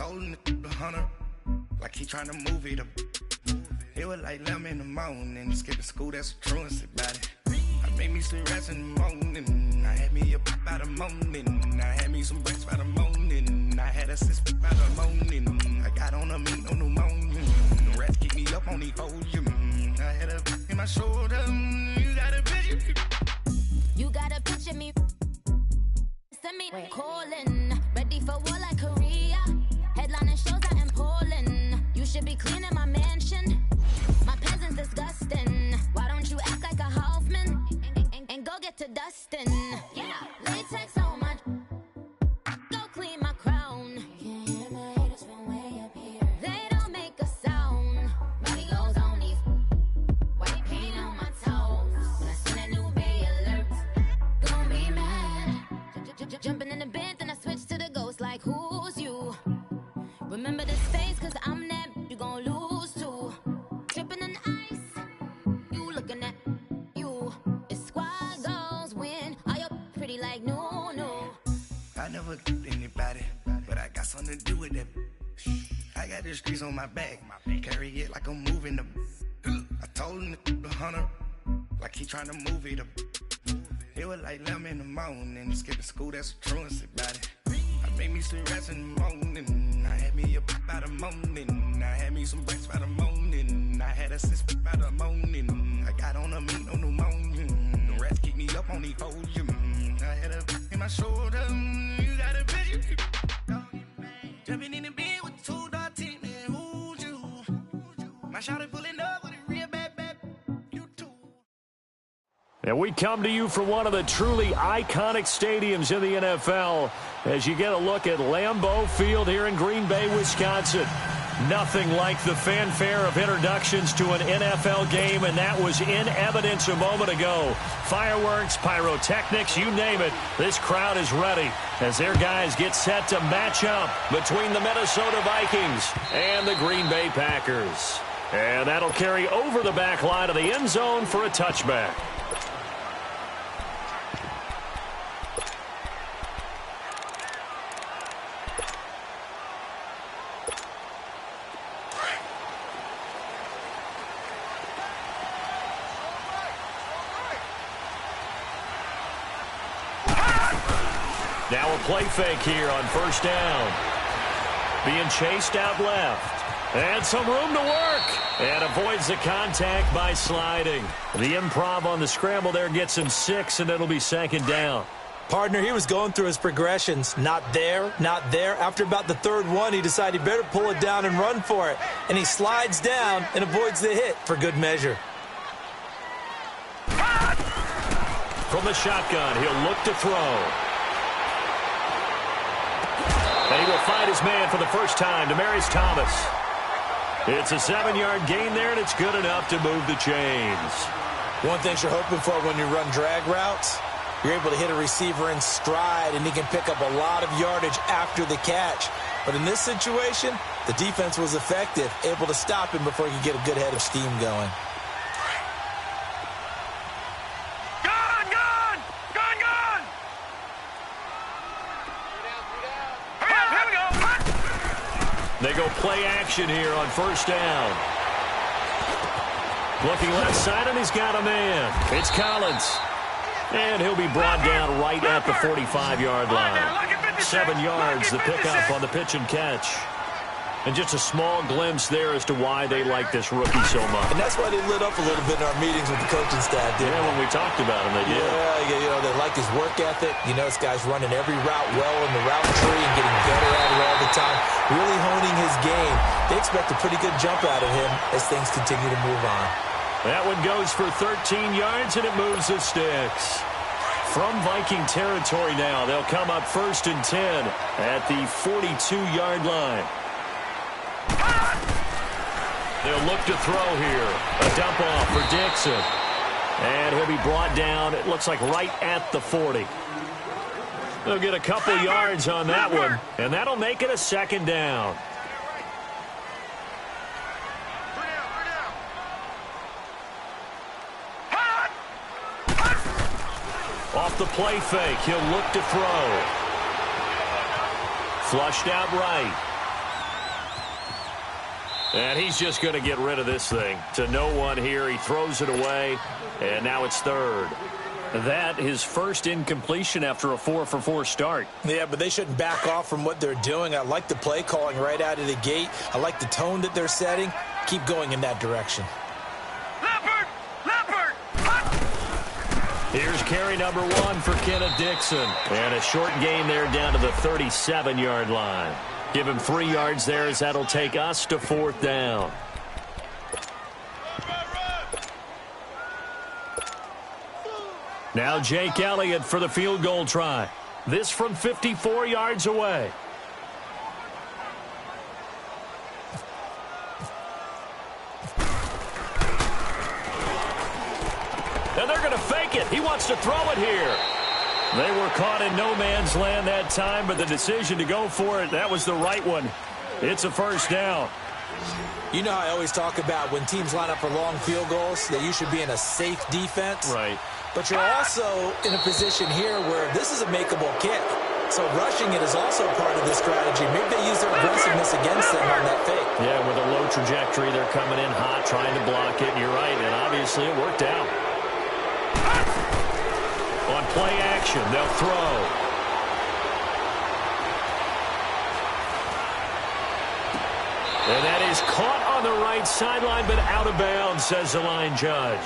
told him to 100, like he trying to move it up. It was like 11 in the morning, skipping school, that's a truancy about it. I made me some rest in the morning, I had me a pop by the morning, I had me some breakfast by the morning, I had a six by the morning, I got on a meat on the morning, the rats keep me up on the podium, I had a in my shoulder, you got a picture. You got a picture me, send me calling, ready for war like Korea, headlining shows out in Poland, you should be cleaning my mansion, my peasants disgusting, why don't you act like a Hoffman, and go get to dustin', yeah, latex on my, go clean my crown, you can hear my haters from way up here, they don't make a sound, money goes on these, white paint on my toes, when I send a new Bay alert, gon' be mad, jumping in the bed, then I switch to the ghost like who's you, remember this face cause I'm that, you gon' lose too, tripping in ice, you looking at you, it's squad goals win, are you pretty like no, no. I never killed anybody, but I got something to do with that. I got the streets on my back, carry it like I'm moving them. I told him to 100, like he trying to move it up. It was like 11 in the morning, skipping school, that's a truancy about it. I made me some rest in the morning, I had me a pop by the morning, I had me some breakfast by the morning, I had a six by the morning, I got on a meat on the morning, the rats keep me up on the podium, I had a in my shoulder, you got a picture. Jumping in the bed with 2 dark teeth, man, who's you? My shawty pulling up with a real bad, you too. And we come to you from one of the truly iconic stadiums in the NFL as you get a look at Lambeau Field here in Green Bay, Wisconsin. Nothing like the fanfare of introductions to an NFL game, and that was in evidence a moment ago. Fireworks, pyrotechnics, you name it. This crowd is ready as their guys get set to match up between the Minnesota Vikings and the Green Bay Packers. And that'll carry over the back line of the end zone for a touchback. Now a play fake here on first down. Being chased out left. And some room to work. And avoids the contact by sliding. The improv on the scramble there gets him 6, and it'll be second down. Partner, he was going through his progressions. Not there, not there. After about the third one, he decided he better pull it down and run for it. And he slides down and avoids the hit for good measure. From the shotgun, he'll look to throw. And he will find his man for the first time, Demaryius Thomas. It's a 7-yard gain there, and it's good enough to move the chains. One thing you're hoping for when you run drag routes, you're able to hit a receiver in stride, and he can pick up a lot of yardage after the catch. But in this situation, the defense was effective, able to stop him before he could get a good head of steam going. They go play action here on first down. Looking left side, and he's got a man. It's Collins. And he'll be brought down right at the 45-yard line. 7 yards, the pickup on the pitch and catch. And just a small glimpse there as to why they like this rookie so much. And that's why they lit up a little bit in our meetings with the coaching staff, didn't they? When we talked about him, they did. Yeah, you know, they like his work ethic. You know, this guy's running every route well in the route tree and getting better at it all the time. Really honing his game. They expect a pretty good jump out of him as things continue to move on. That one goes for 13 yards, and it moves the sticks. From Viking territory now, they'll come up 1st and 10 at the 42-yard line. They'll look to throw here. A dump off for Dixon. And he'll be brought down, it looks like right at the 40. They'll get a couple yards on that one, and that'll make it a second down. Off the play fake, he'll look to throw. Flushed out right. And he's just going to get rid of this thing. To no one here. He throws it away, and now it's third. That his first incompletion after a 4-for-4 start. Yeah, but they shouldn't back off from what they're doing. I like the play calling right out of the gate. I like the tone that they're setting. Keep going in that direction. Here's carry number 1 for Kenneth Dixon. And a short gain there down to the 37-yard line. Give him 3 yards there as that'll take us to 4th down. Now Jake Elliott for the field goal try. This from 54 yards away. And they're going to fake it. He wants to throw it here. They were caught in no man's land that time, but the decision to go for it, that was the right one. It's a first down. You know how I always talk about when teams line up for long field goals, that you should be in a safe defense. Right. But you're also in a position here where this is a makeable kick. So rushing it is also part of the strategy. Maybe they use their aggressiveness against them on that fake. Yeah, with a low trajectory, they're coming in hot, trying to block it. You're right, and obviously it worked out. On play action, they'll throw. And that is caught on the right sideline, but out of bounds, says the line judge.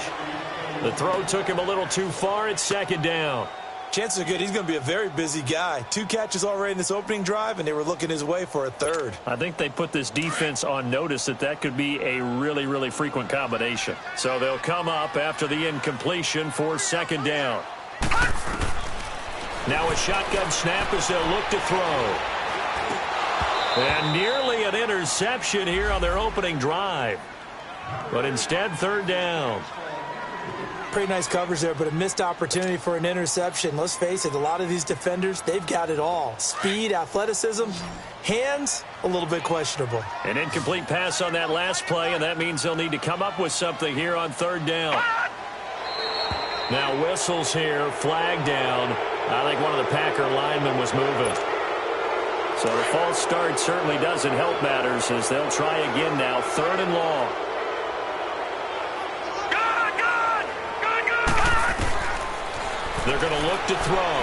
The throw took him a little too far. It's second down. Chances are good he's going to be a very busy guy. 2 catches already in this opening drive, and they were looking his way for a third. I think they put this defense on notice that could be a really, really frequent combination. So they'll come up after the incompletion for second down. Now a shotgun snap as they'll look to throw. And nearly an interception here on their opening drive. But instead, third down. Pretty nice coverage there, but a missed opportunity for an interception. Let's face it, a lot of these defenders, they've got it all. Speed, athleticism, hands, a little bit questionable. An incomplete pass on that last play, and that means they'll need to come up with something here on third down. Now whistles here, flag down. I think one of the Packer linemen was moving. So the false start certainly doesn't help matters as they'll try again now, third and long. They're going to look to throw.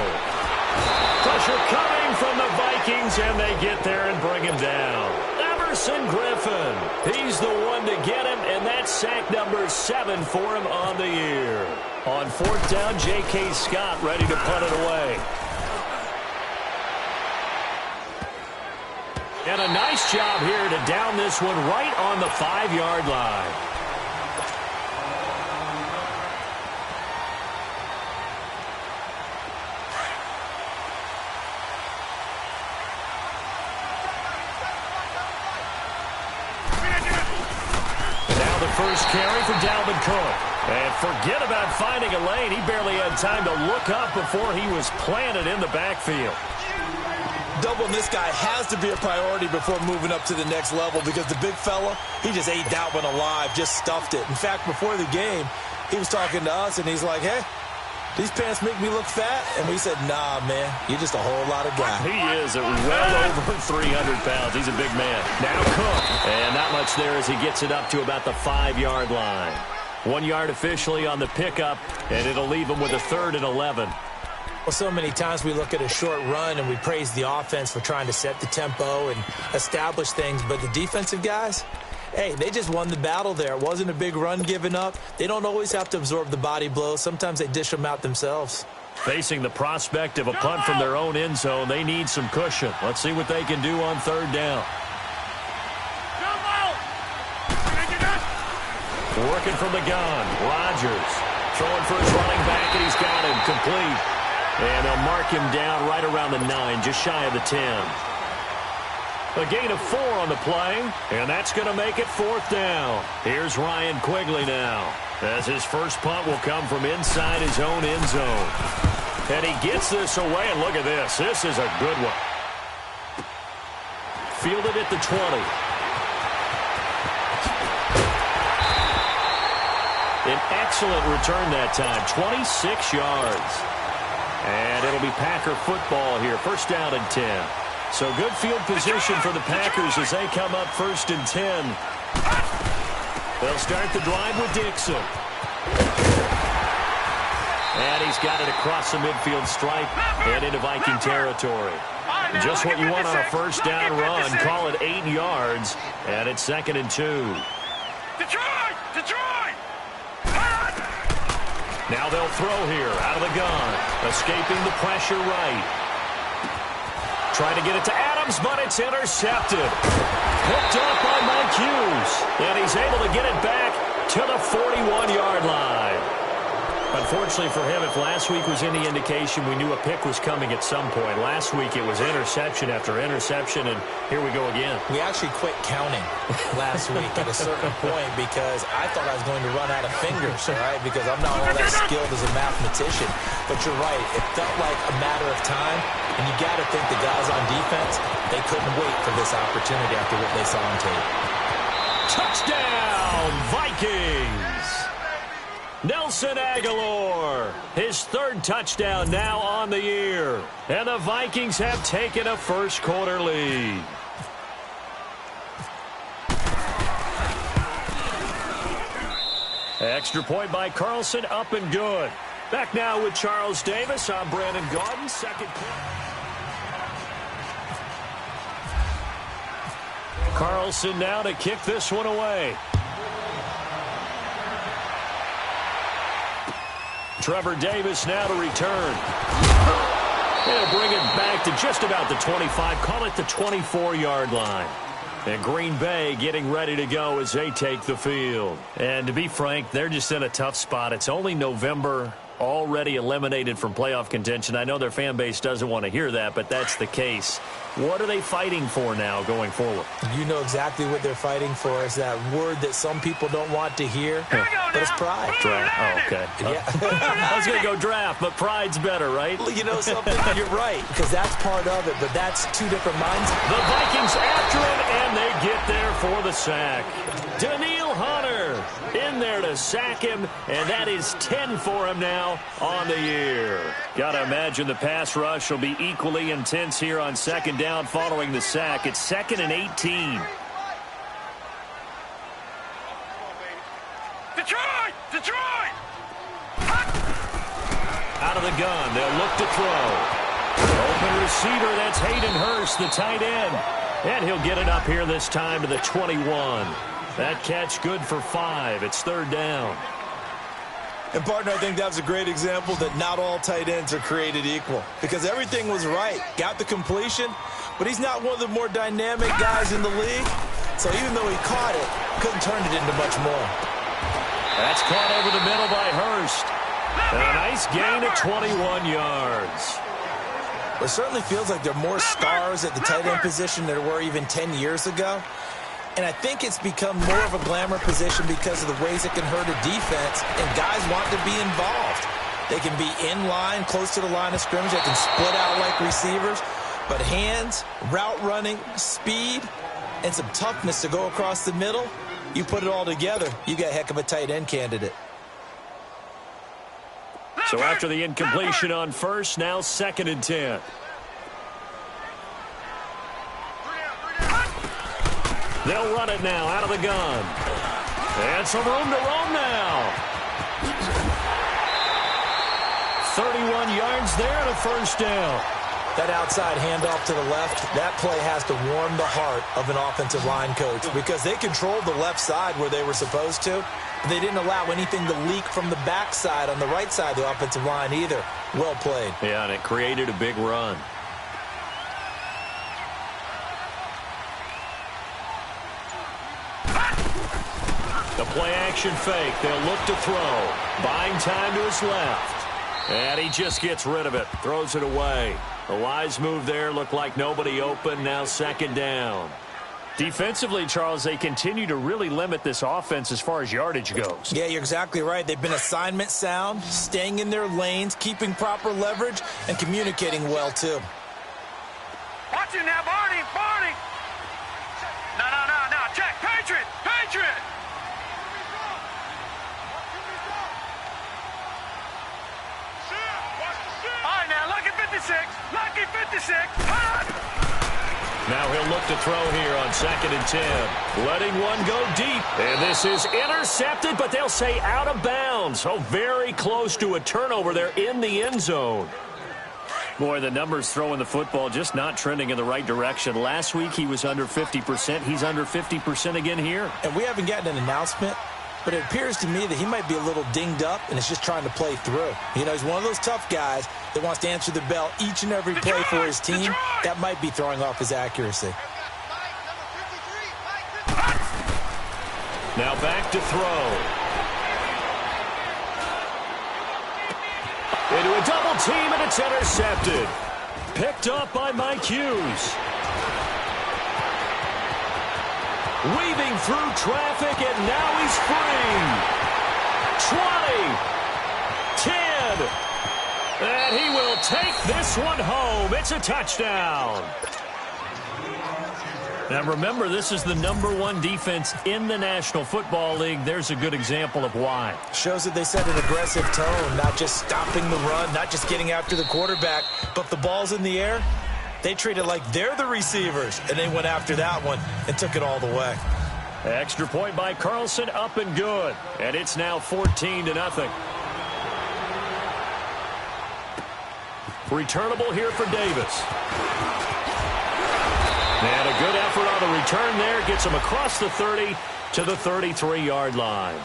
Pressure coming from the Vikings, and they get there and bring him down. Everson Griffin. He's the one to get him, and that's sack number 7 for him on the year. On fourth down, J.K. Scott ready to punt it away. And a nice job here to down this one right on the 5-yard line. First carry for Dalvin Cook. And forget about finding a lane. He barely had time to look up before he was planted in the backfield. Doubling this guy has to be a priority before moving up to the next level because the big fella, he just ate that one alive, just stuffed it. In fact, before the game, he was talking to us, and he's like, hey, these pants make me look fat? And we said, nah, man, you're just a whole lot of guy. He is well over 300 pounds. He's a big man. Now Cook. And not much there as he gets it up to about the 5-yard line. 1 yard officially on the pickup, and it'll leave him with a 3rd and 11. Well, so many times we look at a short run and we praise the offense for trying to set the tempo and establish things, but the defensive guys, hey, they just won the battle there. It wasn't a big run given up. They don't always have to absorb the body blows. Sometimes they dish them out themselves. Facing the prospect of a punt from their own end zone, they need some cushion. Let's see what they can do on third down. Working from the gun, Rodgers throwing for his running back, and he's got him complete. And they'll mark him down right around the 9, just shy of the 10. A gain of 4 on the play, and that's going to make it 4th down. Here's Ryan Quigley now, as his first punt will come from inside his own end zone. And he gets this away, and look at this. This is a good one. Fielded at the 20. An excellent return that time, 26 yards. And it'll be Packer football here, first down and 10. So good field position for the Packers as they come up 1st and 10. They'll start the drive with Dixon. And he's got it across the midfield stripe and into Viking territory. Just what you want on a first down run. Call it 8 yards, and it's 2nd and 2. Detroit! Detroit! Now they'll throw here out of the gun. Escaping the pressure right. Trying to get it to Adams, but it's intercepted. Hooked up by Mike Hughes. And he's able to get it back to the 41-yard line. Unfortunately for him, if last week was any indication, we knew a pick was coming at some point. Last week it was interception after interception, and here we go again. We actually quit counting last week at a certain point because I thought I was going to run out of fingers, right? Because I'm not all that skilled as a mathematician. But you're right. It felt like a matter of time, and you got to think the guys on defense, they couldn't wait for this opportunity after what they saw on tape. Touchdown, Vikings! Nelson Aguilar, his 3rd touchdown now on the year. And the Vikings have taken a first-quarter lead. Extra point by Carlson, up and good. Back now with Charles Davis. I'm Brandon Gaudin. Second quarter. Carlson now to kick this one away. Trevor Davis now to return. He'll bring it back to just about the 25. Call it the 24-yard line. And Green Bay getting ready to go as they take the field. And to be frank, they're just in a tough spot. It's only November, already eliminated from playoff contention. I know their fan base doesn't want to hear that, but that's the case. What are they fighting for now going forward? You know exactly what they're fighting for. Is that word that some people don't want to hear, but it's pride. Draft. Oh, okay. Yeah. I was going to go draft, but pride's better, right? You know something? You're right, because that's part of it, but that's two different minds. The Vikings after him, and they get there for the sack. Daniil Hunter in there to sack him, and that is 10 for him now on the year. Got to imagine the pass rush will be equally intense here on 2nd down following the sack. It's 2nd and 18. Detroit! Detroit! Out of the gun, they'll look to throw. Open receiver, that's Hayden Hurst, the tight end. And he'll get it up here this time to the 21. That catch good for 5. It's 3rd down. And, partner, I think that was a great example that not all tight ends are created equal. Because everything was right. Got the completion, but he's not one of the more dynamic guys in the league. So even though he caught it, couldn't turn it into much more. That's caught over the middle by Hurst. And a nice gain of 21 yards. It certainly feels like there are more stars at the tight end position than there were even 10 years ago. And I think it's become more of a glamour position because of the ways it can hurt a defense, and guys want to be involved. They can be in line, close to the line of scrimmage. They can split out like receivers. But hands, route running, speed, and some toughness to go across the middle, you put it all together, you got a heck of a tight end candidate. So after the incompletion on first, now 2nd and 10. They'll run it now out of the gun. And some room to roam now. 31 yards there and a first down. That outside handoff to the left, that play has to warm the heart of an offensive line coach because they controlled the left side where they were supposed to. But they didn't allow anything to leak from the backside on the right side of the offensive line either. Well played. Yeah, and it created a big run. The play-action fake. They'll look to throw. Buying time to his left. And he just gets rid of it. Throws it away. A wise move there. Looked like nobody open. Now 2nd down. Defensively, Charles, they continue to really limit this offense as far as yardage goes. Yeah, you're exactly right. They've been assignment sound, staying in their lanes, keeping proper leverage, and communicating well, too. Watch it now, Barney! Barney! No. Check! Patriot! Patriot! All right, now, lucky 56. Lucky 56. to throw here on 2nd and 10. Letting one go deep. And this is intercepted, but they'll say out of bounds. So very close to a turnover there in the end zone. Boy, the numbers throwing the football just not trending in the right direction. Last week he was under 50%. He's under 50% again here. And we haven't gotten an announcement, but it appears to me that he might be a little dinged up and is just trying to play through. You know, he's one of those tough guys that wants to answer the bell each and every play for his team. That might be throwing off his accuracy. Now back to throw. Into a double team, and it's intercepted. Picked up by Mike Hughes. Weaving through traffic, and now he's free. 20, 10, and he will take this one home. It's a touchdown. Now remember, this is the #1 defense in the National Football League. There's a good example of why. Shows that they set an aggressive tone, not just stopping the run, not just getting after the quarterback, but the ball's in the air. They treat it like they're the receivers, and they went after that one and took it all the way. Extra point by Carlson, up and good. And it's now 14-0. Returnable here for Davis. And a good effort on the return there. Gets him across the 30 to the 33-yard line.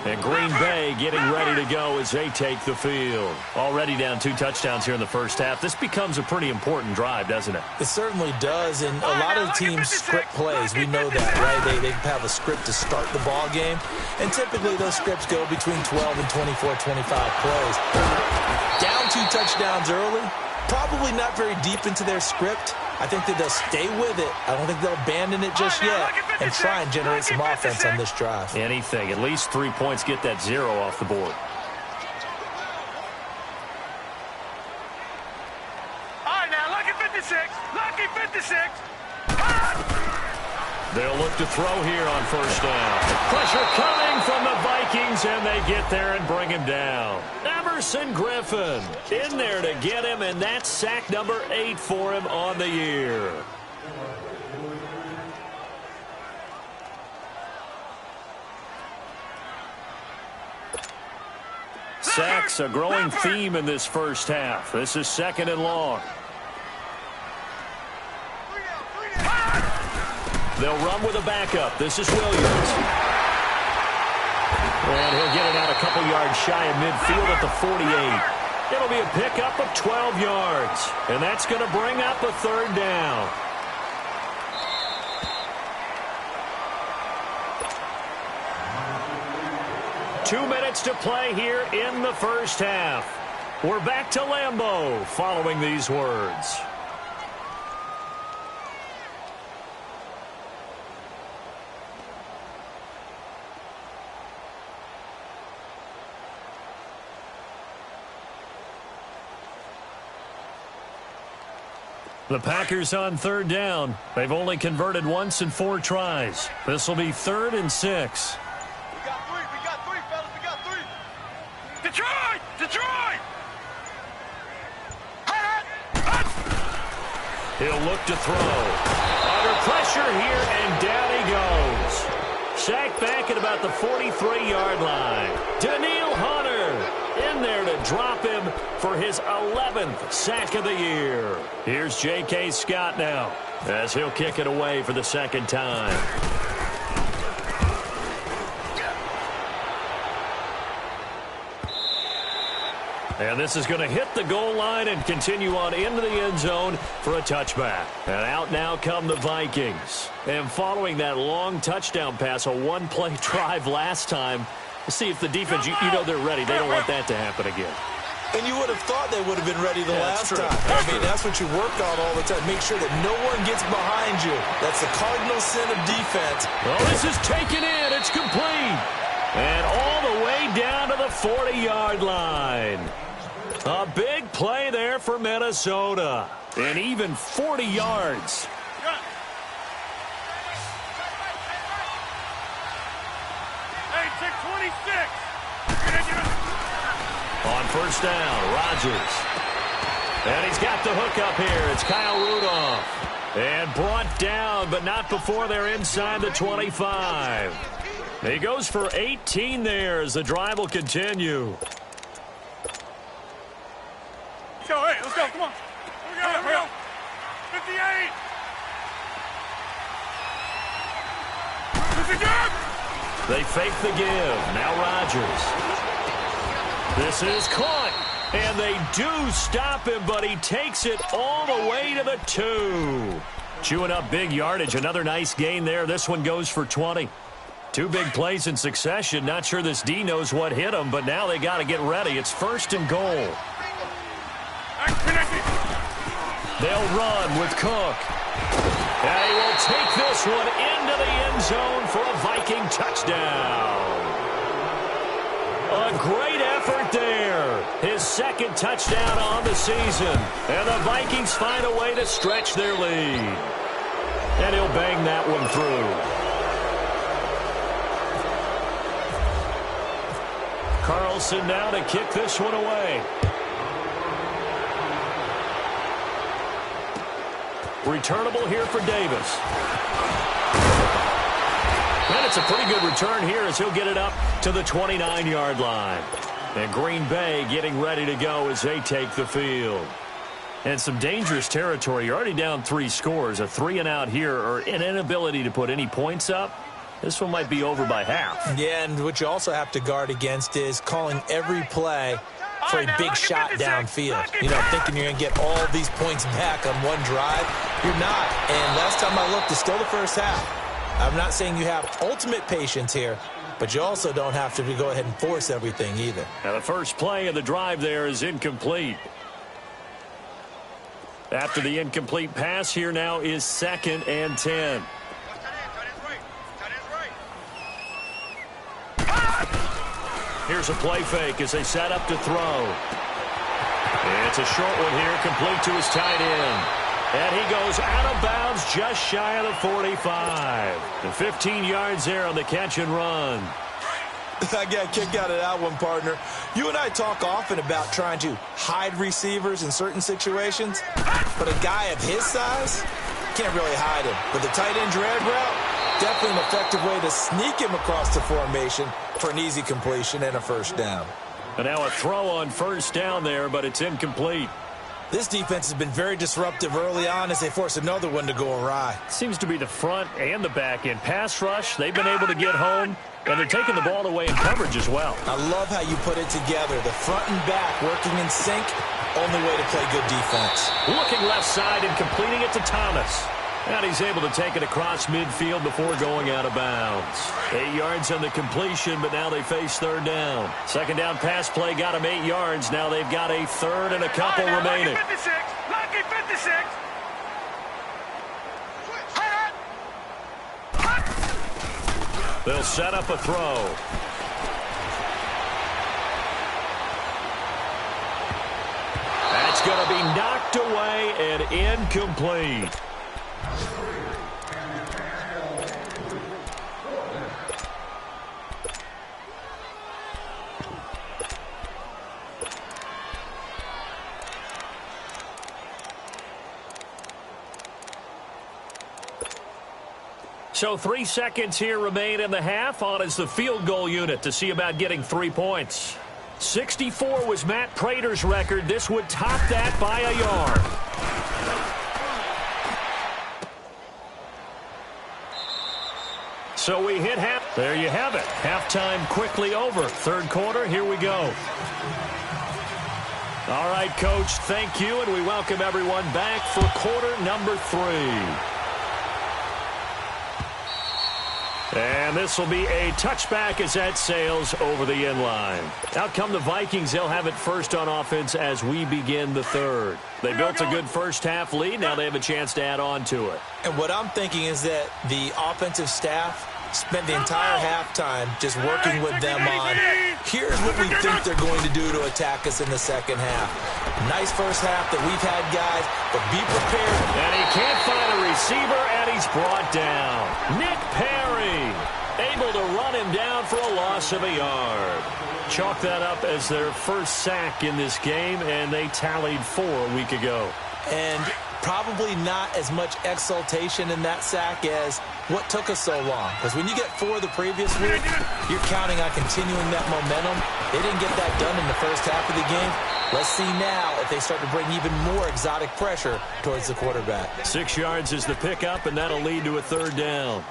And Green Bay getting ready to go as they take the field. Already down 2 touchdowns here in the first half. This becomes a pretty important drive, doesn't it? It certainly does, and a lot of the teams script plays. We know that, right? They have a script to start the ball game, and typically those scripts go between 12 and 24, 25 plays. Down 2 touchdowns early, probably not very deep into their script. I think that they'll stay with it. I don't think they'll abandon it just yet and try and generate some offense on this drive. Anything. At least 3 points, get that 0 off the board. All right, now, lucky 56. Lucky 56. They'll look to throw here on first down. Pressure coming from the Vikings, and they get there and bring him down. Emerson Griffin in there to get him, and that's sack number 8 for him on the year. Sacks, a growing theme in this first half. This is 2nd and long. They'll run with a backup. This is Williams. And he'll get it out a couple yards shy of midfield at the 48. It'll be a pickup of 12 yards. And that's going to bring up a 3rd down. Two minutes to play here in the first half. We're back to Lambeau following these words. The Packers on 3rd down. They've only converted once in 4 tries. This will be 3rd and 6. We got 3, fellas. We got 3. Detroit! Detroit! He'll look to throw. Under pressure here, and down he goes. Sacked back at about the 43-yard line. Daniil Hunter in there to drop him for his 11th sack of the year. Here's J.K. Scott now as he'll kick it away for the 2nd time. And this is going to hit the goal line and continue on into the end zone for a touchback. And out now come the Vikings. And following that long touchdown pass, a 1-play drive last time, see if the defense, you know they're ready. They don't want that to happen again. And you would have thought they would have been ready the last time. I mean, that's what you work on all the time. Make sure that no one gets behind you. That's the cardinal sin of defense. Well, this is taken in. It's complete. And all the way down to the 40-yard line. A big play there for Minnesota. And even 40 yards. Hey, 626. On first down, Rodgers. And he's got the hook up here. It's Kyle Rudolph. And brought down, but not before they're inside the 25. He goes for 18 there as the drive will continue. Go, hey, let's go, come on. Here we go. 58. They fake the give. Now Rodgers. This is caught. And they do stop him, but he takes it all the way to the 2. Chewing up big yardage. Another nice gain there. This one goes for 20. 2 big plays in succession. Not sure this D knows what hit him, but now they got to get ready. It's 1st and goal. They'll run with Cook. And he will take this one into the end zone for a Viking touchdown. A great effort there. His 2nd touchdown on the season. And the Vikings find a way to stretch their lead. And he'll bang that one through. Carlson now to kick this one away. Returnable here for Davis. And it's a pretty good return here as he'll get it up to the 29-yard line. And Green Bay getting ready to go as they take the field. And some dangerous territory. You're already down 3 scores. A 3-and-out here or an inability to put any points up. This one might be over by half. Yeah, and what you also have to guard against is calling every play for a big shot downfield. You know, thinking you're going to get all these points back on one drive. You're not. And last time I looked, it's still the first half. I'm not saying you have ultimate patience here, but you also don't have to go ahead and force everything either. Now the first play of the drive there is incomplete. After the incomplete pass, here now is 2nd and 10. Here's a play fake as they set up to throw. It's a short one here, complete to his tight end. And he goes out of bounds just shy of the 45. The 15 yards there on the catch and run. I got a kick out of that one, partner. You and I talk often about trying to hide receivers in certain situations, but a guy of his size can't really hide him. But the tight end drag route, definitely an effective way to sneak him across the formation for an easy completion and a first down. And now a throw on first down there, but it's incomplete. This defense has been very disruptive early on as they force another one to go awry. Seems to be the front and the back end. Pass rush, they've been able to get home, and they're taking the ball away in coverage as well. I love how you put it together. The front and back working in sync, only way to play good defense. Looking left side and completing it to Thomas. And he's able to take it across midfield before going out of bounds. 8 yards on the completion, but now they face 3rd down. 2nd down pass play got him 8 yards. Now they've got a 3rd and a couple remaining. Lucky 56. Lucky 56. They'll set up a throw. That's going to be knocked away and incomplete. So 3 seconds here remain in the half. On is the field goal unit to see about getting 3 points. 64 was Matt Prater's record. This would top that by a yard. So we hit half. There you have it. Halftime quickly over. 3rd quarter, here we go. All right, Coach, thank you, and we welcome everyone back for quarter number 3. And this will be a touchback as that sails over the end line. Out come the Vikings. They'll have it first on offense as we begin the 3rd. They built a good first half lead. Now they have a chance to add on to it. And what I'm thinking is that the offensive staff spent the entire halftime just working with them on, here's what we think they're going to do to attack us in the 2nd half. Nice first half that we've had, guys, but be prepared. And he can't find a receiver, and he's brought down. Nick Perry able to run him down for a loss of a yard. Chalk that up as their first sack in this game, and they tallied 4 a week ago. And Probably not as much exultation in that sack as what took us so long. Because when you get 4 the previous week, you're counting on continuing that momentum. They didn't get that done in the first half of the game. Let's see now if they start to bring even more exotic pressure towards the quarterback. 6 yards is the pickup, and that'll lead to a third down.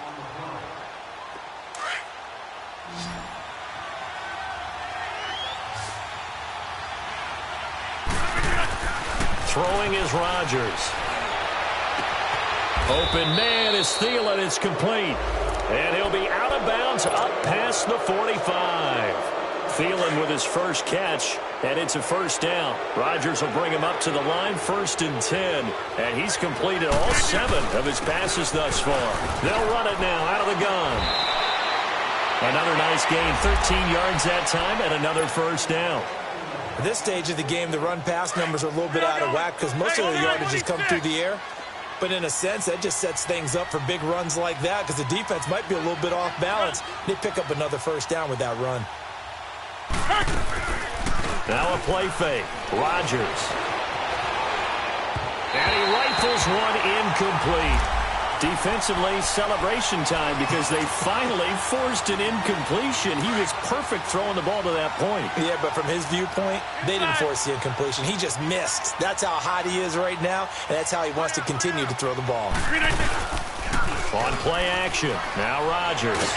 Throwing is Rodgers. Open man is Thielen. It's complete. And he'll be out of bounds up past the 45. Thielen with his first catch, and it's a first down. Rodgers will bring him up to the line, 1st and 10. And he's completed all 7 of his passes thus far. They'll run it now out of the gun. Another nice gain, 13 yards that time, and another first down. At this stage of the game, the run-pass numbers are a little bit out of whack because most of the yardage has come through the air. But in a sense, that just sets things up for big runs like that because the defense might be a little bit off balance. They pick up another first down with that run. Now a play fake. Rodgers. And he rifles one incomplete. Defensively, celebration time because they finally forced an incompletion. He was perfect throwing the ball to that point. Yeah, but from his viewpoint, they didn't force the incompletion. He just missed. That's how hot he is right now, and that's how he wants to continue to throw the ball. On play action, now Rodgers.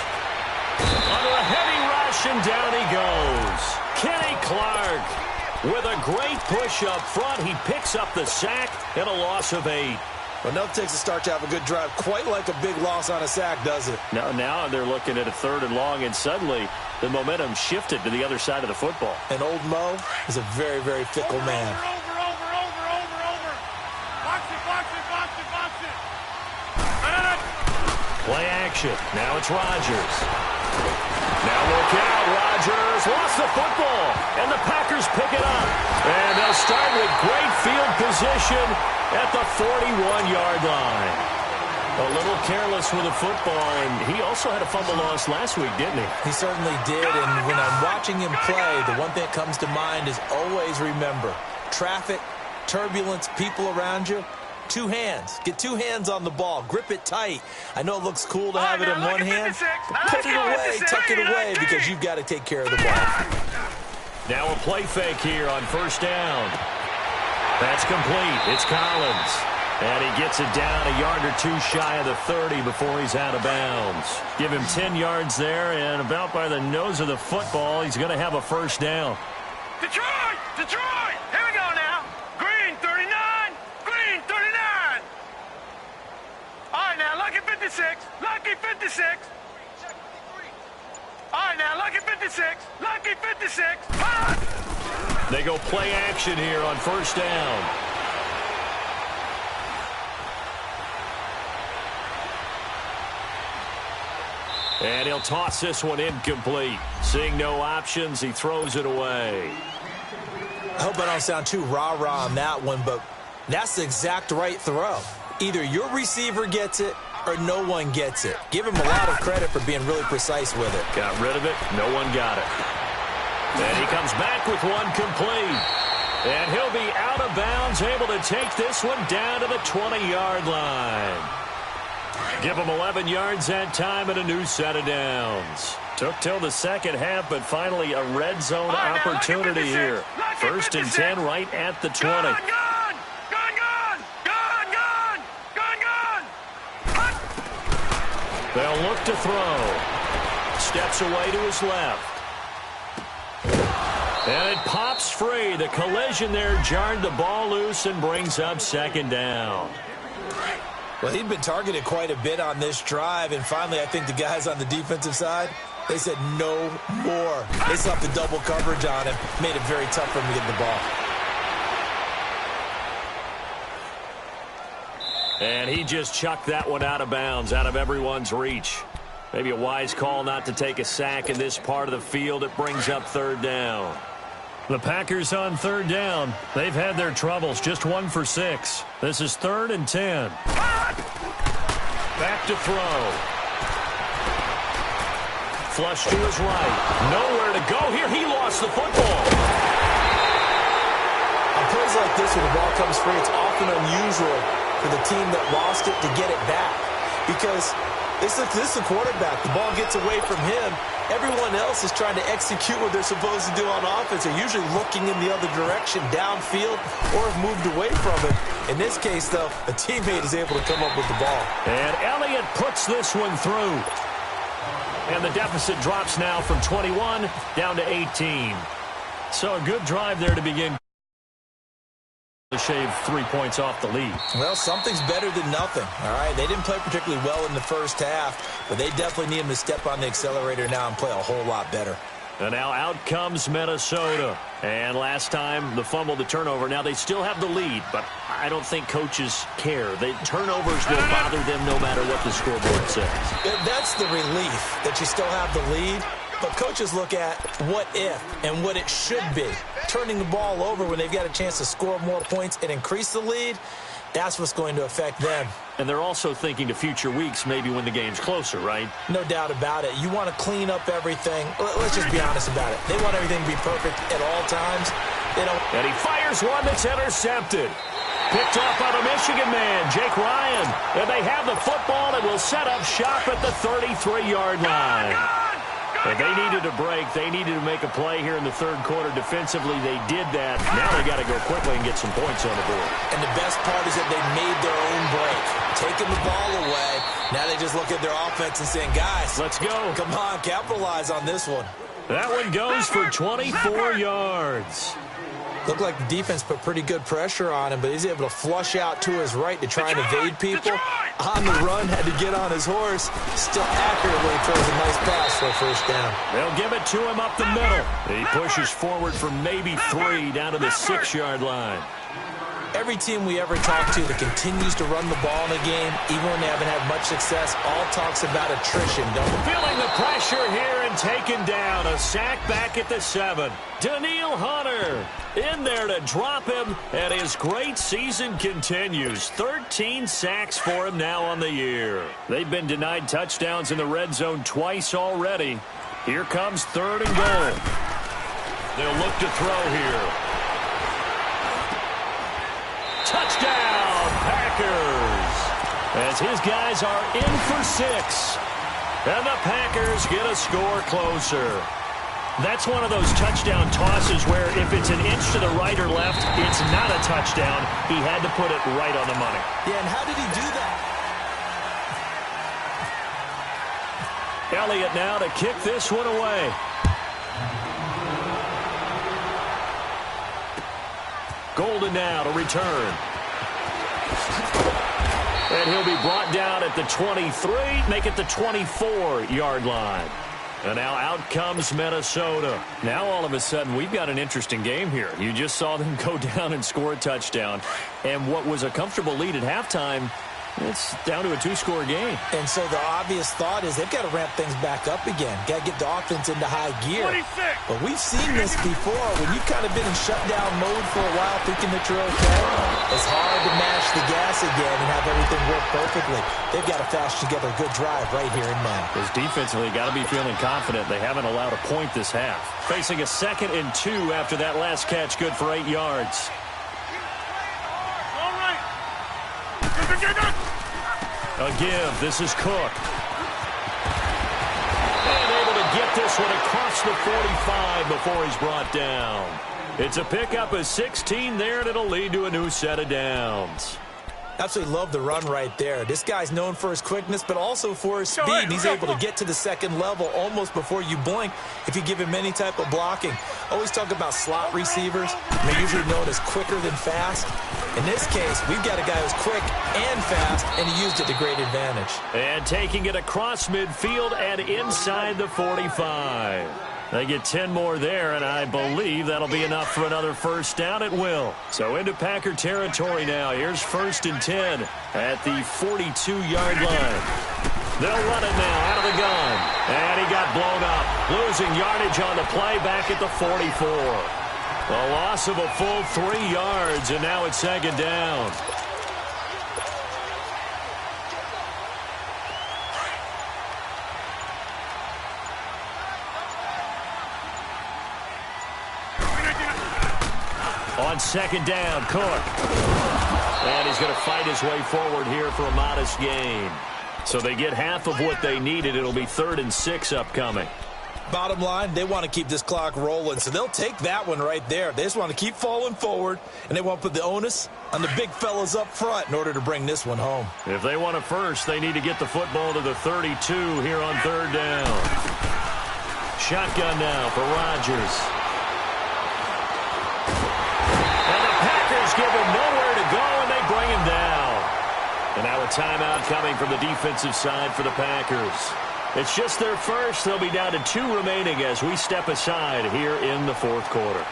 Under a heavy rush, and down he goes. Kenny Clark with a great push up front. He picks up the sack and a loss of 8. Well, nothing takes a start to have a good drive, quite like a big loss on a sack, does it? Now they're looking at a 3rd and long, and suddenly the momentum shifted to the other side of the football. And old Mo is a very, very fickle man. Over. Box it. Play action. Now it's Rodgers. Now look out. Rodgers lost the football, and the Packers pick it up. And they'll start with great field position at the 41-yard line. A little careless with the football, and he also had a fumble loss last week, didn't he? He certainly did, and when I'm watching him play, the one thing that comes to mind is always remember, traffic, turbulence, people around you, 2 hands. Get 2 hands on the ball. Grip it tight. I know it looks cool to have it in one hand, but put it away, tuck it away, because you've got to take care of the ball. Now a play fake here on 1st down. That's complete. It's Collins. And he gets it down a yard or 2 shy of the 30 before he's out of bounds. Give him 10 yards there, and about by the nose of the football, he's going to have a first down. Detroit! Here we go now. Green 39. All right, now, Lucky 56. All right, now, Lucky 56. They go play action here on 1st down. And he'll toss this one incomplete. Seeing no options, he throws it away. I hope I don't sound too rah-rah on that one, but that's the exact right throw. Either your receiver gets it or no one gets it. Give him a lot of credit for being really precise with it. Got rid of it. No one got it. And he comes back with one complete. And he'll be out of bounds, able to take this one down to the 20-yard line. Give him 11 yards that time and a new set of downs. Took till the second half, but finally a red zone opportunity here. 1st and 10 right at the 20. They'll look to throw. Steps away to his left. And it pops free. The collision there jarred the ball loose and brings up 2nd down. Well, he'd been targeted quite a bit on this drive, and finally I think the guys on the defensive side, they said no more. They slapped the double coverage on him, made it very tough for him to get the ball. And he just chucked that one out of bounds, out of everyone's reach. Maybe a wise call not to take a sack in this part of the field. It brings up 3rd down. The Packers on 3rd down. They've had their troubles, just 1 for 6. This is 3rd and 10. Back to throw. Flush to his right. Nowhere to go here. He lost the football. On plays like this, when the ball comes free, it's often unusual for the team that lost it to get it back. Because this is a quarterback. The ball gets away from him. Everyone else is trying to execute what they're supposed to do on offense. They're usually looking in the other direction, downfield, or have moved away from it. In this case, though, a teammate is able to come up with the ball. And Elliott puts this one through. And the deficit drops now from 21 down to 18. So a good drive there to begin. To shave 3 points off the lead. Well, something's better than nothing, all right? They didn't play particularly well in the first half, but they definitely need him to step on the accelerator now and play a whole lot better. And now out comes Minnesota. And last time, the fumble, the turnover. Now they still have the lead, but I don't think coaches care. The turnovers will bother them no matter what the scoreboard says. That's the relief, that you still have the lead. But coaches look at what if and what it should be. Turning the ball over when they've got a chance to score more points and increase the lead, that's what's going to affect them. And they're also thinking to future weeks, maybe when the game's closer, right? No doubt about it. You want to clean up everything. Let's just be honest about it. They want everything to be perfect at all times. They don't. And he fires one that's intercepted. Picked off by the Michigan man, Jake Ryan. And they have the football and will set up shop at the 33-yard line. But they needed a break. They needed to make a play here in the third quarter. Defensively, they did that. Now they got to go quickly and get some points on the board. And the best part is that they made their own break. Taking the ball away. Now they just look at their offense and saying, guys, let's go. Come on, capitalize on this one. That one goes for 24 yards. Looked like the defense put pretty good pressure on him, but he's able to flush out to his right to try and evade people. On the run, had to get on his horse. Still accurately throws a nice pass for a first down. They'll give it to him up the middle. He pushes forward for maybe 3 down to the 6-yard line. Every team we ever talk to that continues to run the ball in a game, even when they haven't had much success, all talks about attrition, don't they? Feeling the pressure here and taken down. A sack back at the 7. Daniil Hunter in there to drop him, and his great season continues. 13 sacks for him now on the year. They've been denied touchdowns in the red zone twice already. Here comes 3rd and goal. They'll look to throw here. Touchdown, Packers! As his guys are in for 6. And the Packers get a score closer. That's one of those touchdown tosses where if it's an inch to the right or left, it's not a touchdown. He had to put it right on the money. Yeah, and how did he do that? Elliott now to kick this one away. Golden now to return. And he'll be brought down at the 23, make it the 24-yard line. And now out comes Minnesota. Now all of a sudden we've got an interesting game here. You just saw them go down and score a touchdown. And what was a comfortable lead at halftime, it's down to a 2-score game. And so the obvious thought is they've got to ramp things back up again. Got to get the offense into high gear. 26. But we've seen this before. When you've kind of been in shutdown mode for a while thinking that you're okay, it's hard to mash the gas again and have everything work perfectly. They've got to flash together a good drive right here and now. Because defensively, got to be feeling confident. They haven't allowed a point this half. Facing a 2nd and 2 after that last catch, good for 8 yards. All right. A give. This is Cook. And able to get this one across the 45 before he's brought down. It's a pickup of 16 there, and it'll lead to a new set of downs. Absolutely love the run right there. This guy's known for his quickness, but also for his speed. And he's able to get to the 2nd level almost before you blink if you give him any type of blocking. Always talk about slot receivers. They're usually known as quicker than fast. In this case, we've got a guy who's quick and fast, and he used it to great advantage. And taking it across midfield and inside the 45. They get 10 more there, and I believe that'll be enough for another first down. It will. So into Packer territory now. Here's 1st and 10 at the 42-yard line. They'll run it now out of the gun. And he got blown up. Losing yardage on the play back at the 44. A loss of a full 3 yards, and now it's 2nd down. On 2nd down, Cook. And he's going to fight his way forward here for a modest gain. So they get half of what they needed. It'll be 3rd and 6 upcoming. Bottom line, they want to keep this clock rolling, so they'll take that one right there. They just want to keep falling forward, and they want to put the onus on the big fellas up front in order to bring this one home. If they want it first, they need to get the football to the 32 here on 3rd down. Shotgun now for Rodgers. And the Packers give him nowhere to go, and they bring him down. And now a timeout coming from the defensive side for the Packers. It's just their first. They'll be down to 2 remaining as we step aside here in the 4th quarter.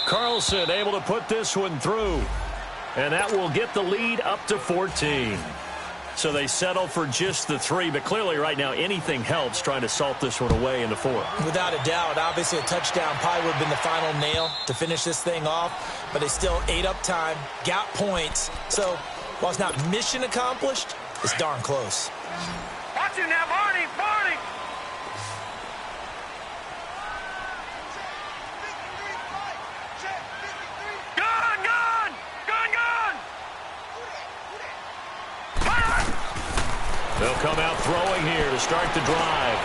Carlson able to put this one through. And that will get the lead up to 14. So they settle for just the 3, but clearly right now anything helps trying to salt this one away in the 4th. Without a doubt, obviously a touchdown probably would have been the final nail to finish this thing off, but they still ate up time, got points. So while it's not mission accomplished, it's darn close. Watch him now, Barney! They'll come out throwing here to start the drive.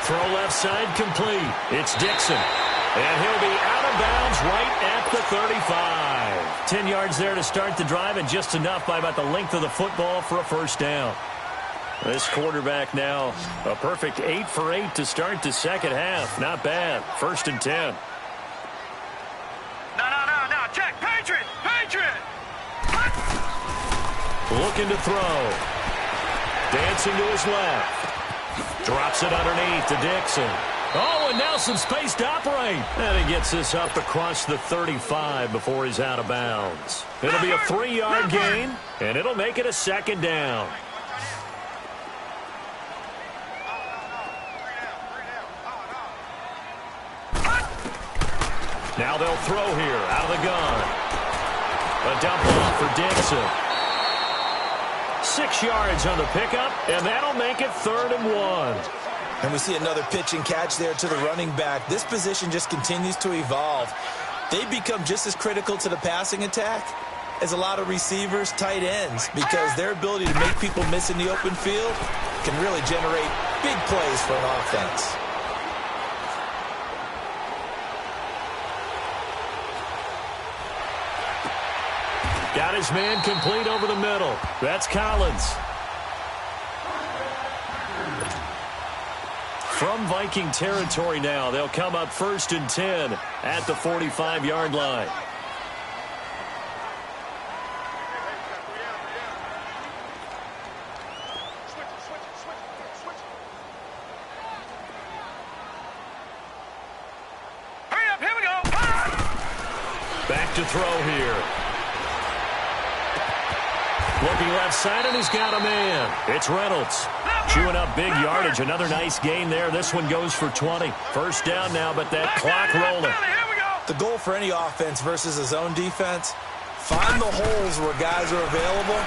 Throw left side complete. It's Dixon. And he'll be out of bounds right at the 35. 10 yards there to start the drive, and just enough by about the length of the football for a first down. This quarterback now a perfect 8 for 8 to start the second half. Not bad. 1st and 10. No. Check. Patriot. Looking to throw. Dancing to his left. Drops it underneath to Dixon. Oh, and now some space to operate. And he gets this up across the 35 before he's out of bounds. It'll be a 3-yard gain, and it'll make it a 2nd down. Now they'll throw here out of the gun. A dump off for Dixon. 6 yards on the pickup, and that'll make it 3rd and 1. And we see another pitch and catch there to the running back. This position just continues to evolve. They become just as critical to the passing attack as a lot of receivers, tight ends, because their ability to make people miss in the open field can really generate big plays for an offense. Got his man complete over the middle. That's Collins. From Viking territory now, they'll come up 1st and 10 at the 45-yard line. Hurry up, here we go. Back to throw here. Looking left side, and he's got a man. It's Reynolds. Chewing up big yardage. Another nice gain there. This one goes for 20. 1st down now, but that clock rolling. The goal for any offense versus a zone defense, find the holes where guys are available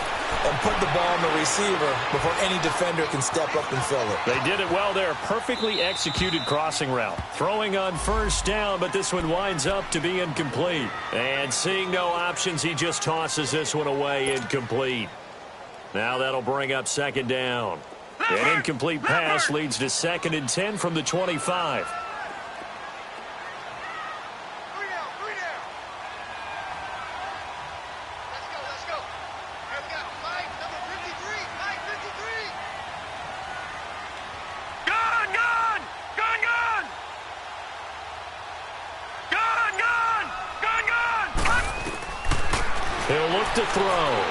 and put the ball on the receiver before any defender can step up and fill it. They did it well there. Perfectly executed crossing route. Throwing on 1st down, but this one winds up to be incomplete. And seeing no options, he just tosses this one away, incomplete. Now that'll bring up 2nd down. An incomplete pass leads to 2nd and 10 from the 25. He'll look to throw.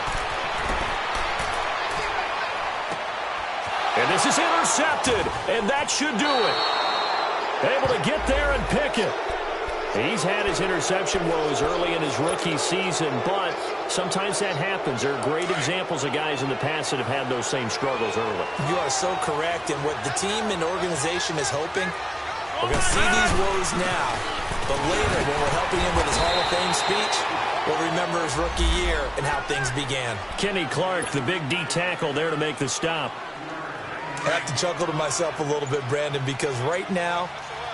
And this is intercepted, and that should do it. Able to get there and pick it. He's had his interception woes early in his rookie season, but sometimes that happens. There are great examples of guys in the past that have had those same struggles early. You are so correct, and what the team and organization is hoping, we're going to see these woes now, but later when we're helping him with his Hall of Fame speech, we'll remember his rookie year and how things began. Kenny Clark, the big D tackle there to make the stop. I have to chuckle to myself a little bit, Brandon, because right now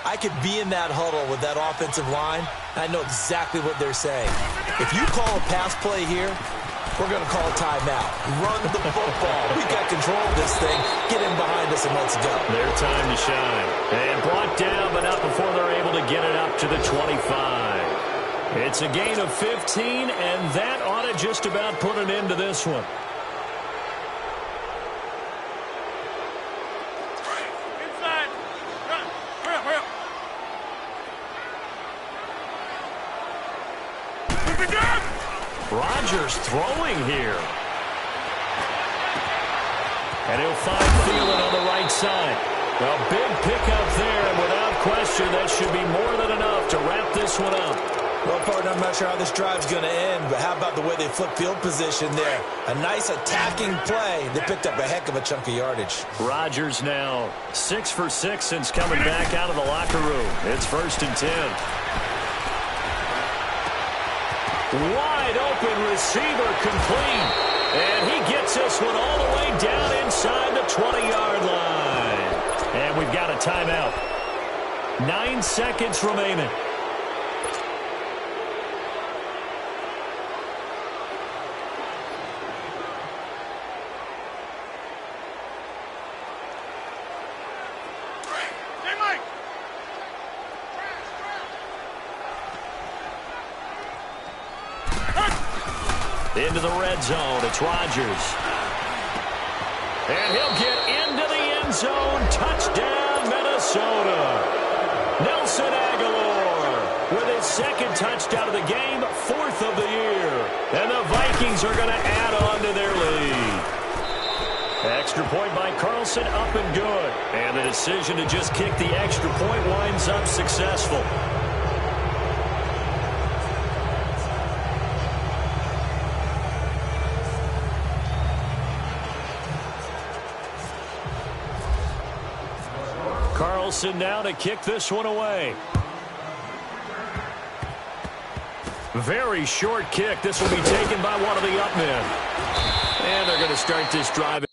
I could be in that huddle with that offensive line, and I know exactly what they're saying. If you call a pass play here, we're going to call a timeout. Run the football. We got control of this thing. Get in behind us and let's go. Their time to shine. And brought down, but not before they're able to get it up to the 25. It's a gain of 15, and that ought to just about put an end to this one. Inside. Run. Hurry up. Rodgers throwing here. And he'll find Thielen on the right side. Well, big pickup there, and without question, that should be more than enough to wrap this one up. Well, partner, I'm not sure how this drive's going to end, but how about the way they flip field position there? A nice attacking play. They picked up a heck of a chunk of yardage. Rodgers now 6 for 6 since coming back out of the locker room. It's 1st and 10. Wide open receiver complete. And he gets this one all the way down inside the 20-yard line. And we've got a timeout. 9 seconds remaining. Into the red zone. It's Rodgers. And he'll get into the end zone. Touchdown, Minnesota. Nelson Aguilar with his 2nd touchdown of the game, 4th of the year. And the Vikings are going to add on to their lead. Extra point by Carlson, up and good. And the decision to just kick the extra point winds up successful. Carlson now to kick this one away. Very short kick. This will be taken by one of the up men. And they're going to start this drive.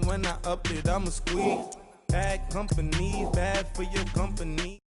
When I up it, I'ma squeeze. Bad company, bad for your company.